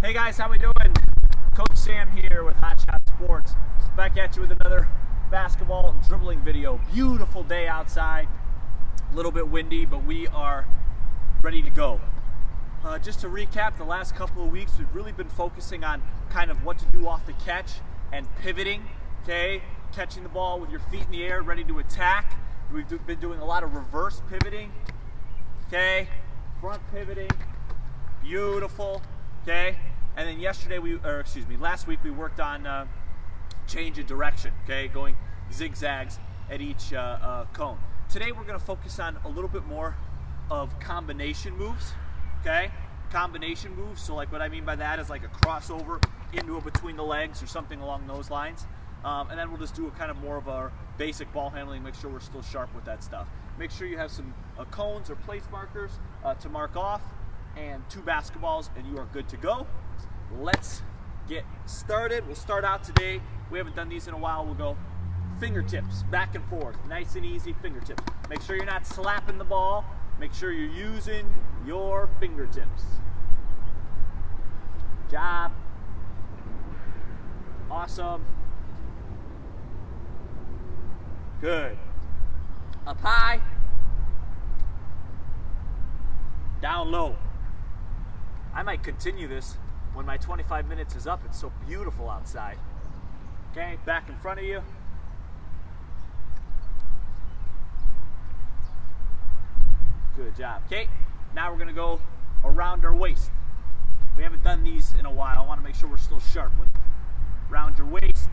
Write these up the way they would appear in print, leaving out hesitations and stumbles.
Hey guys, how we doing? Coach Sam here with Hot Shot Sports. Back at you with another basketball and dribbling video. Beautiful day outside. A little bit windy, but we are ready to go. Just to recap, the last couple of weeks we've really been focusing on kind of what to do off the catch and pivoting, okay? Catching the ball with your feet in the air, ready to attack. We've been doing a lot of reverse pivoting, okay? Front pivoting, beautiful, okay? And then last week we worked on change of direction, okay? Going zigzags at each cone. Today we're gonna focus on a little bit more of combination moves, okay? Combination moves, so like what I mean by that is like a crossover into a between the legs or something along those lines. And then we'll just do a kind of more of our basic ball handling, make sure we're still sharp with that stuff. Make sure you have some cones or place markers to mark off and 2 basketballs and you are good to go. Let's get started. We'll start out today. We haven't done these in a while. We'll go fingertips, back and forth, nice and easy fingertips. Make sure you're not slapping the ball. Make sure you're using your fingertips. Good job. Awesome. Good. Up high. Down low. I might continue this when my 25 minutes is up. It's so beautiful outside. Okay, back in front of you. Good job. Okay, now we're gonna go around our waist. We haven't done these in a while. I wanna make sure we're still sharp with it. Round your waist.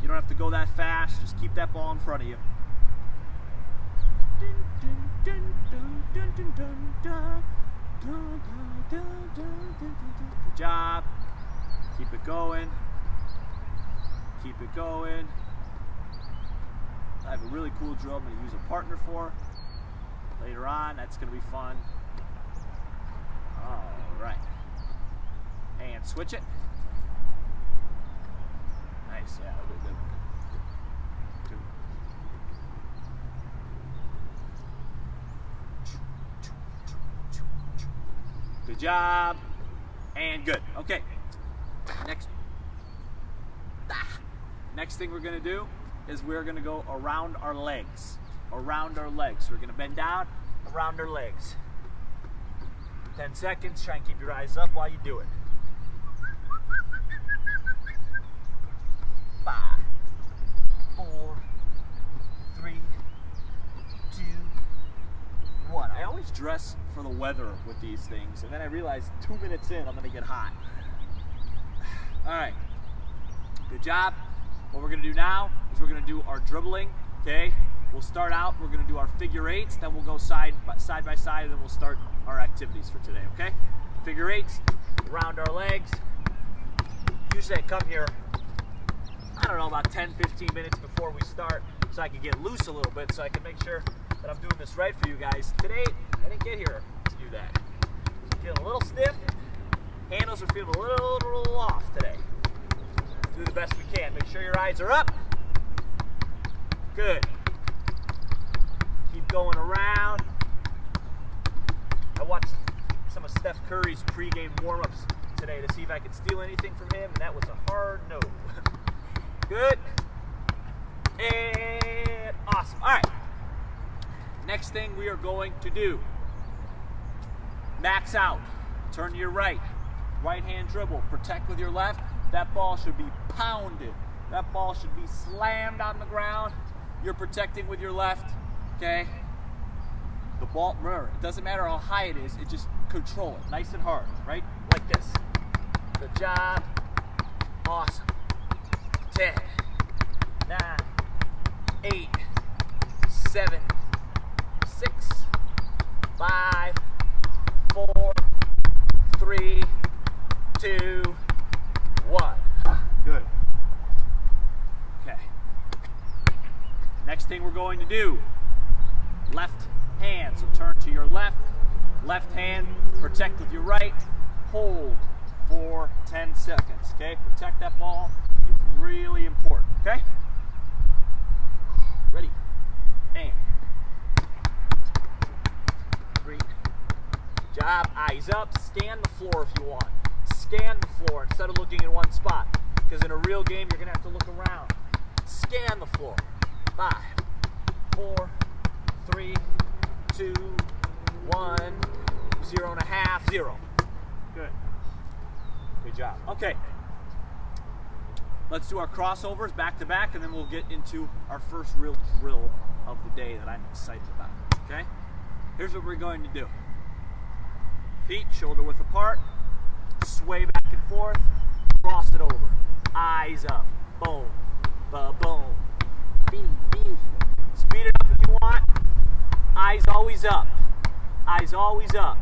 You don't have to go that fast. Just keep that ball in front of you. Good job. Keep it going. Keep it going. I have a really cool drill I'm going to use a partner for later on. That's going to be fun. All right. And switch it. Nice. Yeah, good. Good job. And good. Okay. Next thing we're going to do is we're going to go around our legs. Around our legs. We're going to bend down, around our legs. 10 seconds. Try and keep your eyes up while you do it. 5, 4, 3, 2, 1. I always dress for the weather with these things, and then I realize 2 minutes in, I'm gonna get hot. All right, good job. What we're gonna do now is we're gonna do our dribbling, okay? We'll start out, we're gonna do our figure 8s, then we'll go side by side, and then we'll start our activities for today, okay? Figure 8s, around our legs. Usually I come here, I don't know, about 10-15 minutes before we start so I can get loose a little bit, so I can make sure that I'm doing this right for you guys. Today, I didn't get here to do that. Feeling a little stiff. Handles are feeling a little off today. Do the best we can. Make sure your eyes are up. Good. Keep going around. I watched some of Steph Curry's pregame warm-ups today to see if I could steal anything from him, and that was a hard no. Good. And awesome. All right. Next thing we are going to do. Max out. Turn to your right. Right hand dribble. Protect with your left. That ball should be pounded. That ball should be slammed on the ground. You're protecting with your left. Okay? The ball, remember, it doesn't matter how high it is. It just control it. Nice and hard. Right? Like this. Good job. Awesome. 10, 9, 8, 7, 6, 5, 4, 3, 2, 1. Good. Okay. Next thing we're going to do, left hand. So turn to your left. Left hand, protect with your right. Hold for 10 seconds. Okay? Protect that ball. It's really important. Okay? Ready? And 3, Good job. Eyes up. Scan the floor if you want. Scan the floor instead of looking in one spot. Because in a real game, you're going to have to look around. Scan the floor. 5, 4, 3, 2, 1, 0.5, 0. Good. Good job. Okay. Let's do our crossovers back to back, and then we'll get into our first real drill of the day that I'm excited about. Okay? Here's what we're going to do. Feet shoulder width apart. Sway back and forth. Cross it over. Eyes up. Boom. Ba-boom. Speed it up if you want. Eyes always up. Eyes always up.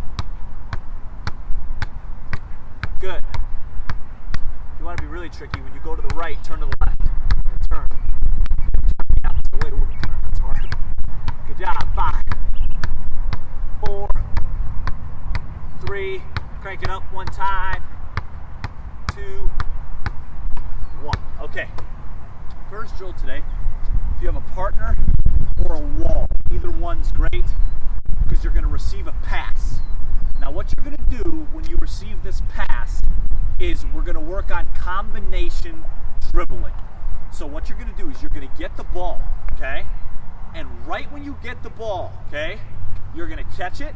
Good. If you want to be really tricky, when you go to the right, turn to the left. And turn. Out the way. Ooh, that's hard. Good job. 5, 4, 3. Crank it up one time. 2, 1. Okay. First drill today. If you have a partner or a wall, either one's great because you're going to receive a pass. Now what you're going to do when you receive this pass is we're going to work on combination dribbling. So what you're going to do is you're going to get the ball, okay? And right when you get the ball, okay, you're going to catch it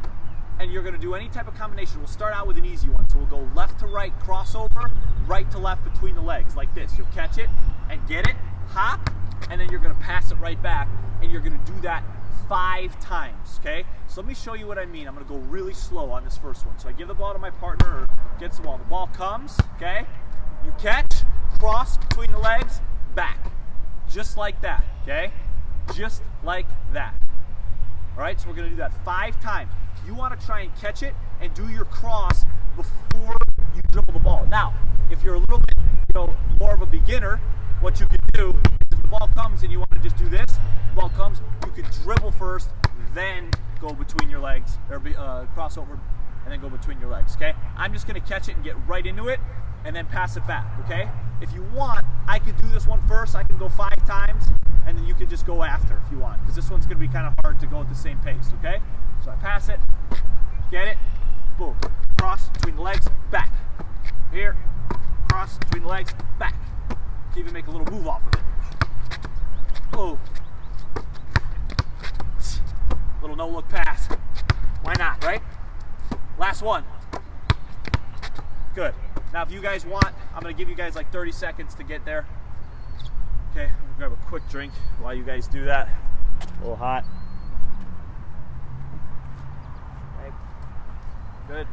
and you're going to do any type of combination. We'll start out with an easy one. So we'll go left to right, crossover, right to left between the legs like this. You'll catch it and get it, hop, and then you're going to pass it right back, and you're going to do that 5 times, okay? So let me show you what I mean. I'm going to go really slow on this first one. So I give the ball to my partner, or gets the ball. The ball comes, okay? You catch, cross between the legs, back. Just like that, okay? Just like that. All right, so we're going to do that 5 times. You want to try and catch it and do your cross before you dribble the ball. Now, if you're a little bit, more of a beginner, what you could do is if the ball comes and you want to just do this, the ball comes, you could dribble first, then go between your legs, or cross over, and then go between your legs, okay? I'm just going to catch it and get right into it, and then pass it back, okay? If you want, I could do this one first. I can go 5 times, and then you could just go after if you want, because this one's going to be kind of hard to go at the same pace, okay? So I pass it, get it, boom, cross between the legs, back. Here, cross between the legs, back. Even make a little move off of it. Oh. Little no-look pass. Why not, right? Last one. Good. Now, if you guys want, I'm going to give you guys like 30 seconds to get there. Okay, I'm going to grab a quick drink while you guys do that. A little hot. Okay. Good.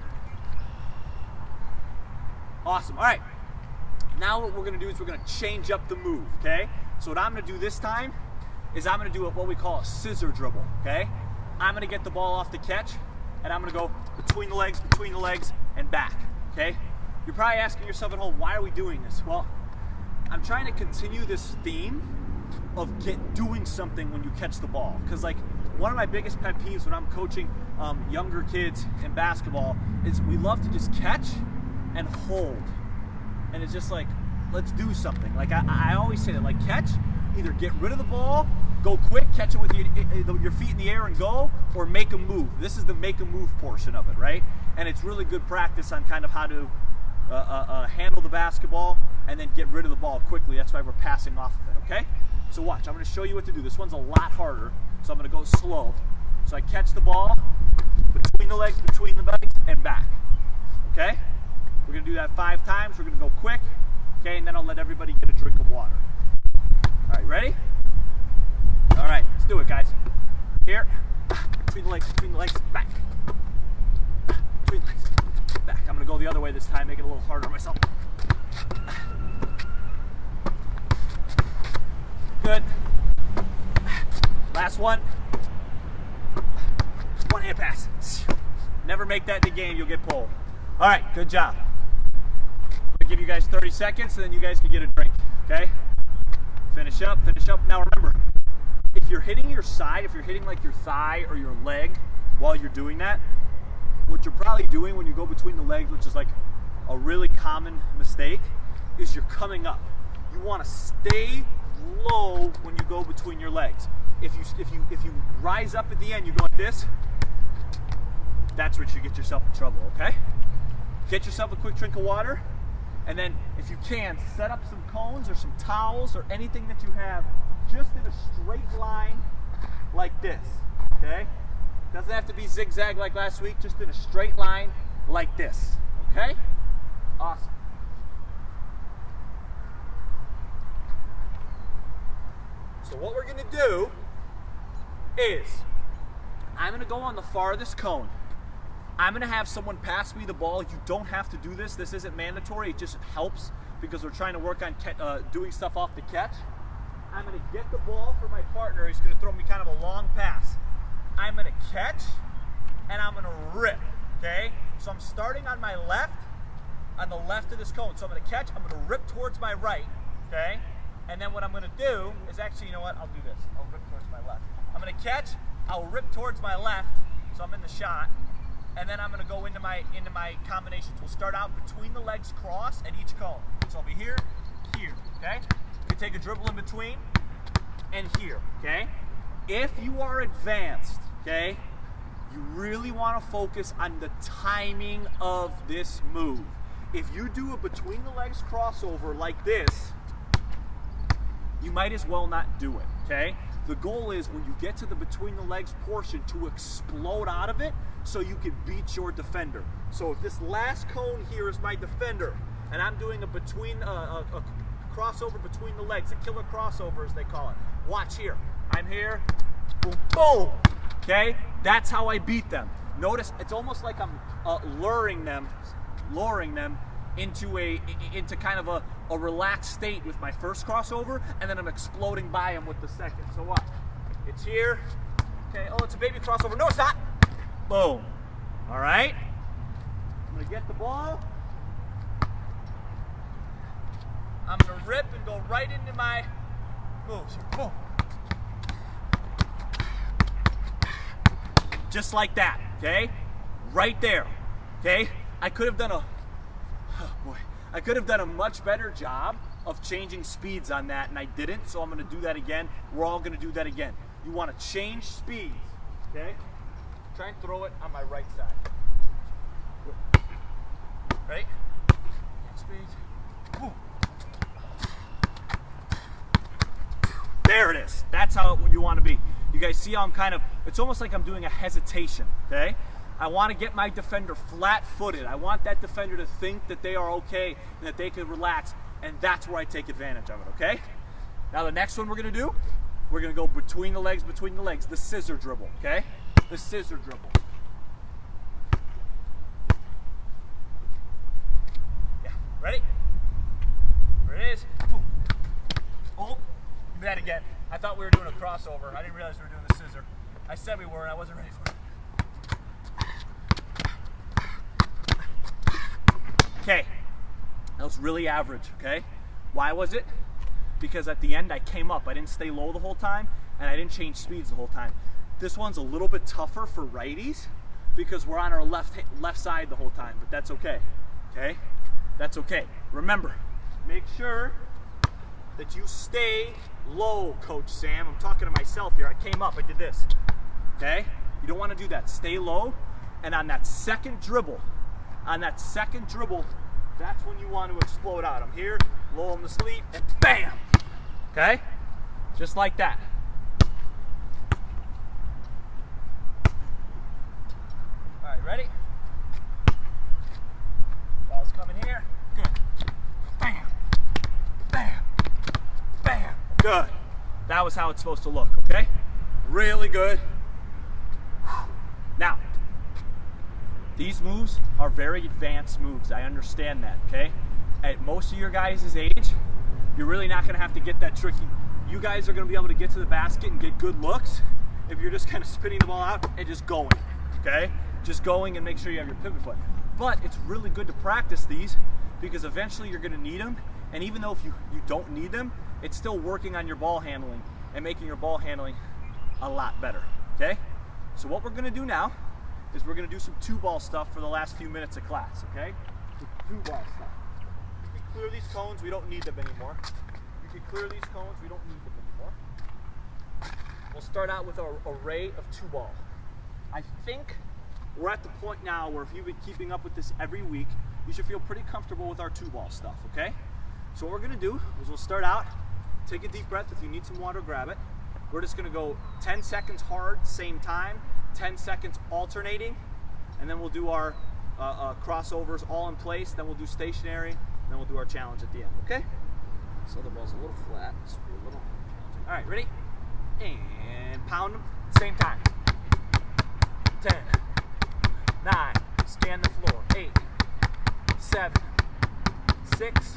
Awesome. All right. Now what we're going to do is we're going to change up the move, okay? So what I'm going to do this time is I'm going to do what we call a scissor dribble, okay? I'm going to get the ball off the catch, and I'm going to go between the legs, and back, okay? You're probably asking yourself at home, why are we doing this? Well, I'm trying to continue this theme of doing something when you catch the ball. Because like one of my biggest pet peeves when I'm coaching younger kids in basketball is we love to just catch and hold. And it's just like, let's do something. Like I always say that, like catch, either get rid of the ball, go quick, catch it with your feet in the air and go, or make a move. This is the make a move portion of it, right? And it's really good practice on kind of how to handle the basketball and then get rid of the ball quickly. That's why we're passing off of it, okay? So watch, I'm going to show you what to do. This one's a lot harder, so I'm going to go slow. So I catch the ball, between the legs, and back, okay? We're going to do that 5 times. We're going to go quick, okay, and then I'll let everybody get a drink of water. All right, ready? All right, let's do it, guys. Here, between the legs, back. Between the legs, back. I'm going to go the other way this time, make it a little harder on myself. Good. Last one. One hand pass. Never make that in the game, you'll get pulled. All right, good job. I'm gonna give you guys 30 seconds and then you guys can get a drink, okay? Finish up. Now remember, if you're hitting your side, if you're hitting like your thigh or your leg while you're doing that, what you're probably doing when you go between the legs, which is like a really common mistake, is you're coming up. You want to stay low when you go between your legs. If you rise up at the end, you go like this, that's where you get yourself in trouble, okay? Get yourself a quick drink of water, and then if you can, set up some cones or some towels or anything that you have just in a straight line like this, okay? Doesn't have to be zigzag like last week, just in a straight line like this, okay? Awesome. So what we're gonna do is, I'm gonna go on the farthest cone. I'm gonna have someone pass me the ball. You don't have to do this. This isn't mandatory. It just helps because we're trying to work on doing stuff off the catch. I'm gonna get the ball for my partner. He's gonna throw me kind of a long pass. I'm gonna catch and I'm gonna rip, okay? So I'm starting on my left, on the left of this cone. So I'm gonna catch, I'm gonna rip towards my right, okay? And then what I'm gonna do is actually, you know what, I'll do this. I'll rip towards my left. I'm gonna catch, I'll rip towards my left, so I'm in the shot, and then I'm gonna go into my combinations. We'll start out between the legs cross at each cone. So I'll be here, here, okay? You can take a dribble in between, and here, okay? If you are advanced, okay, you really wanna focus on the timing of this move. If you do a between the legs crossover like this, you might as well not do it, okay? The goal is when you get to the between the legs portion to explode out of it so you can beat your defender. So if this last cone here is my defender and I'm doing a crossover between the legs, a killer crossover as they call it. Watch here, I'm here, boom, boom, okay? That's how I beat them. Notice it's almost like I'm luring them into kind of a relaxed state with my first crossover, and then I'm exploding by him with the second. So watch. It's here. Okay, oh, it's a baby crossover. No, it's not. Boom. All right. I'm going to get the ball. I'm going to rip and go right into my moves. Boom. Just like that, okay? Right there, okay? I could have done a much better job of changing speeds on that, and I didn't, so I'm gonna do that again. We're all gonna do that again. You wanna change speeds, okay? Try and throw it on my right side. Ready? Speeds. Boom. There it is. That's how you wanna be. You guys see how I'm kind of, it's almost like I'm doing a hesitation, okay? I want to get my defender flat-footed. I want that defender to think that they are okay and that they can relax, and that's where I take advantage of it, okay? Now the next one we're going to do, we're going to go between the legs, the scissor dribble, okay? The scissor dribble. Yeah, ready? There it is. Boom. Oh, do that again. I thought we were doing a crossover. I didn't realize we were doing the scissor. I said we were, and I wasn't ready for it. Okay, that was really average, okay? Why was it? Because at the end I came up. I didn't stay low the whole time, and I didn't change speeds the whole time. This one's a little bit tougher for righties because we're on our left side the whole time, but that's okay, okay? That's okay. Remember, make sure that you stay low, Coach Sam. I'm talking to myself here. I came up, I did this, okay? You don't want to do that. Stay low, and on that second dribble, that's when you want to explode out. I'm here, low on the sleeve, and bam! Okay? Just like that. All right, ready? Ball's coming here. Good. Bam! Bam! Bam! Good. That was how it's supposed to look, okay? Really good. Now, these moves are very advanced moves. I understand that, okay? At most of your guys' age, you're really not going to have to get that tricky. You guys are going to be able to get to the basket and get good looks if you're just kind of spinning the ball out and just going, okay? Just going and make sure you have your pivot foot. But it's really good to practice these because eventually you're going to need them. And even though if you don't need them, it's still working on your ball handling and making your ball handling a lot better, okay? So what we're going to do now is we're going to do some two-ball stuff for the last few minutes of class, okay? So two-ball stuff. You can clear these cones, we don't need them anymore. You can clear these cones, we don't need them anymore. We'll start out with our array of two-ball. I think we're at the point now where if you've been keeping up with this every week, you should feel pretty comfortable with our 2-ball stuff, okay? So what we're gonna do is we'll start out, take a deep breath. If you need some water, grab it. We're just gonna go 10 seconds hard, same time, 10 seconds alternating, and then we'll do our crossovers all in place, then we'll do stationary, and then we'll do our challenge at the end, okay? So the ball's a little flat, so be a little challenging. All right, ready? And pound them, same time. 10, 9, scan the floor, 8, 7, 6,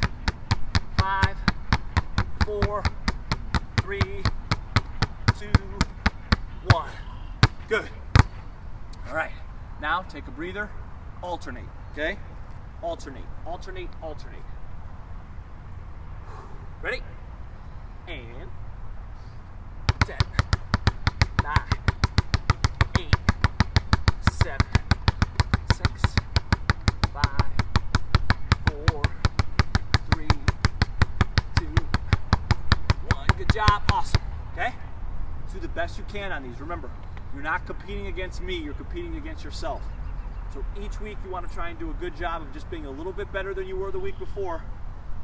5, 4, 3, 2, 1. Good. All right, now take a breather, alternate, okay? Alternate, alternate, alternate. Ready? And 10, 9, 8, 7, 6, 5, 4, 3, 2, 1. Good job. Awesome. Okay? Do the best you can on these. Remember, you're not competing against me, you're competing against yourself. So each week you want to try and do a good job of just being a little bit better than you were the week before,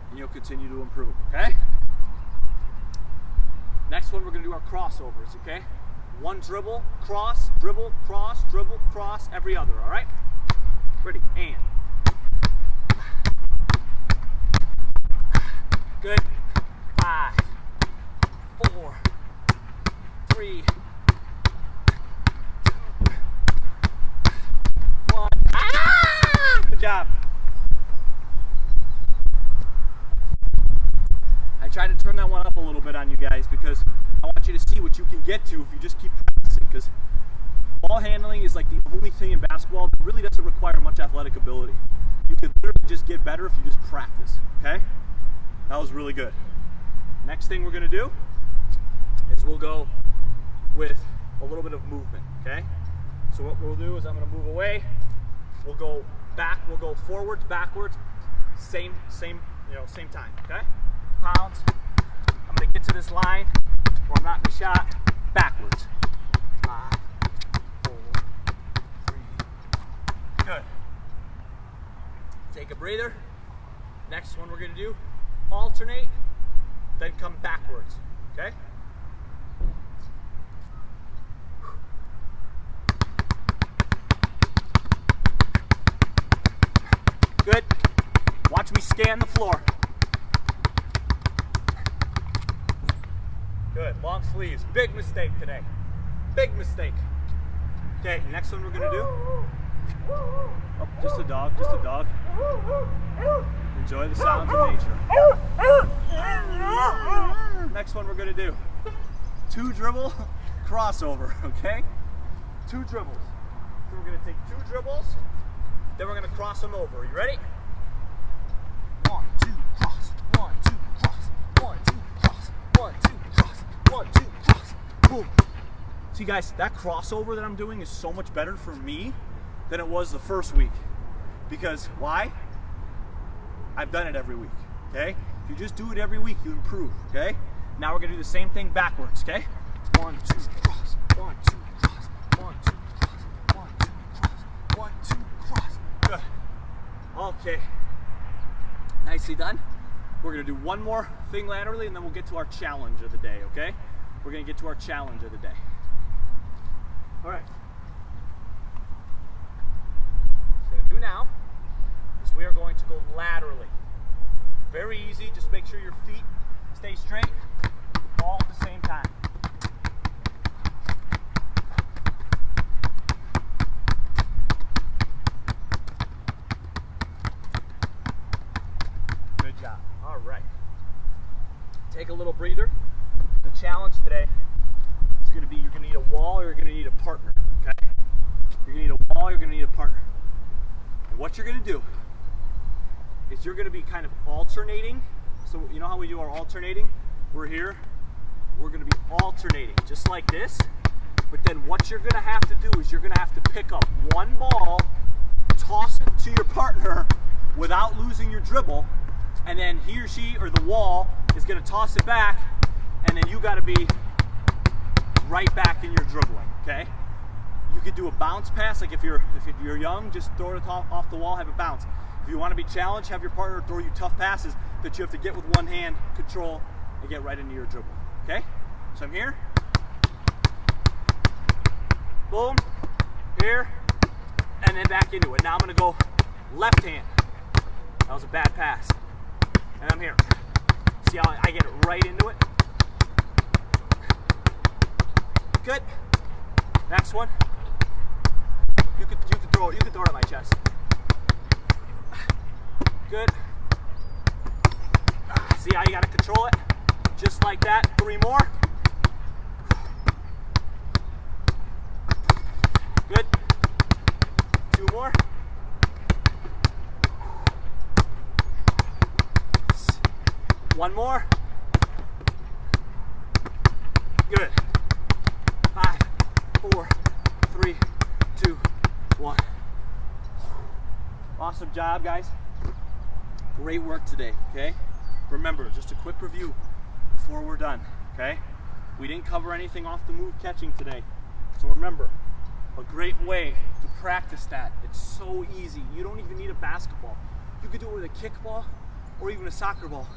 and you'll continue to improve, okay? Next one, we're going to do our crossovers, okay? One dribble, cross, dribble, cross, every other, all right? Ready, and. Good. 5, 4, 3, 2, 1. Ah! Good job. I tried to turn that one up a little bit on you guys because I want you to see what you can get to if you just keep practicing, because ball handling is like the only thing in basketball that really doesn't require much athletic ability. You can literally just get better if you just practice, okay? That was really good. Next thing we're going to do is we'll go with a little bit of movement, okay? So what we'll do is I'm going to move away. We'll go back, we'll go forwards, backwards, same time, okay? Pounds. I'm going to get to this line where I'm not in the shot, backwards. 5, 4, 3. Good. Take a breather. Next one we're going to do, alternate, then come backwards, okay? Good. Watch me scan the floor. Good. Long sleeves. Big mistake today. Big mistake. Okay, next one we're going to do. Oh, just a dog. Just a dog. Enjoy the sounds of nature. Next one we're going to do. 2 dribble crossover, okay? 2 dribbles. So we're going to take 2 dribbles, then we're going to cross them over. Are you ready? 1, 2, cross. 1, 2, cross. 1, 2, cross. 1, 2, cross. 1, 2, cross. Boom. See guys, that crossover that I'm doing is so much better for me than it was the first week. Because why? I've done it every week, okay? If you just do it every week, you improve, okay? Now we're gonna do the same thing backwards, okay? 1, 2, cross. 1, 2, cross. 1, 2, cross. 1, 2, cross. 1, 2, cross. Good. Okay. Nicely done. We're gonna do one more thing laterally and then we'll get to our challenge of the day, okay? We're gonna get to our challenge of the day. All right. What we're gonna do now is we are going to go laterally. Very easy, just make sure your feet stay straight, all at the same time. Good job. All right. Take a little breather. The challenge today is going to be you're going to need a wall or you're going to need a partner, okay? You're going to need a wall or you're going to need a partner. And what you're going to do is you're going to be kind of alternating. So you know how we do our alternating? We're here. We're going to be alternating just like this. But then what you're going to have to do is you're going to have to pick up one ball, toss it to your partner without losing your dribble, and then he or she or the wall is going to toss it back, and then you got to be right back in your dribbling, okay? You could do a bounce pass, like if you're young, just throw it off the wall, have it bounce. If you want to be challenged, have your partner throw you tough passes that you have to get with one hand, control, and get right into your dribble. Okay? So I'm here. Boom. Here. And then back into it. Now I'm going to go left hand. That was a bad pass. And I'm here. See how I get it right into it? Good. Next one. You could throw it. You could throw it at my chest. Good. See how you got to control it? Just like that. 3 more. Good. 2 more. One more. Good. 5, 4, 3, 2, 1. Awesome job, guys. Great work today, okay? Remember, just a quick review before we're done, okay? We didn't cover anything off the move catching today. So remember, a great way to practice that. It's so easy. You don't even need a basketball. You could do it with a kickball or even a soccer ball.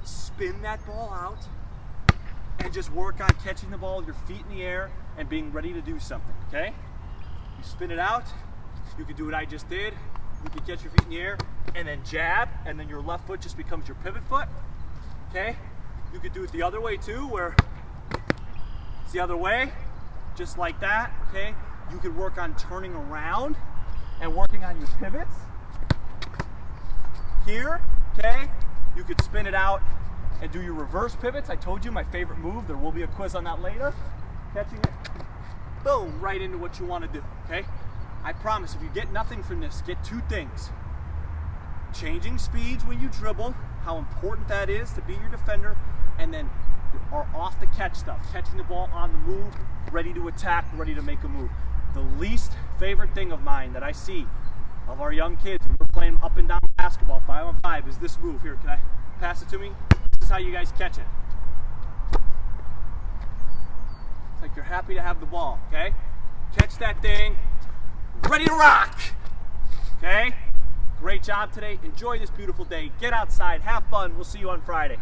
Spin that ball out and just work on catching the ball with your feet in the air and being ready to do something, okay? You spin it out, you can do what I just did. You can catch your feet in the air and then jab, and then your left foot just becomes your pivot foot, okay? You could do it the other way too, where it's the other way, just like that, okay? You could work on turning around and working on your pivots. Here, okay? You could spin it out and do your reverse pivots. I told you my favorite move. There will be a quiz on that later. Catching it, boom, right into what you want to do, okay? I promise, if you get nothing from this, get 2 things. Changing speeds when you dribble, how important that is to be your defender, and then our off the catch stuff, catching the ball on the move, ready to attack, ready to make a move. The least favorite thing of mine that I see of our young kids when we're playing up and down basketball 5-on-5 is this move. Here, can I pass it to me? This is how you guys catch it. It's like you're happy to have the ball, okay? Catch that thing, ready to rock, okay? Great job today. Enjoy this beautiful day. Get outside, have fun. We'll see you on Friday.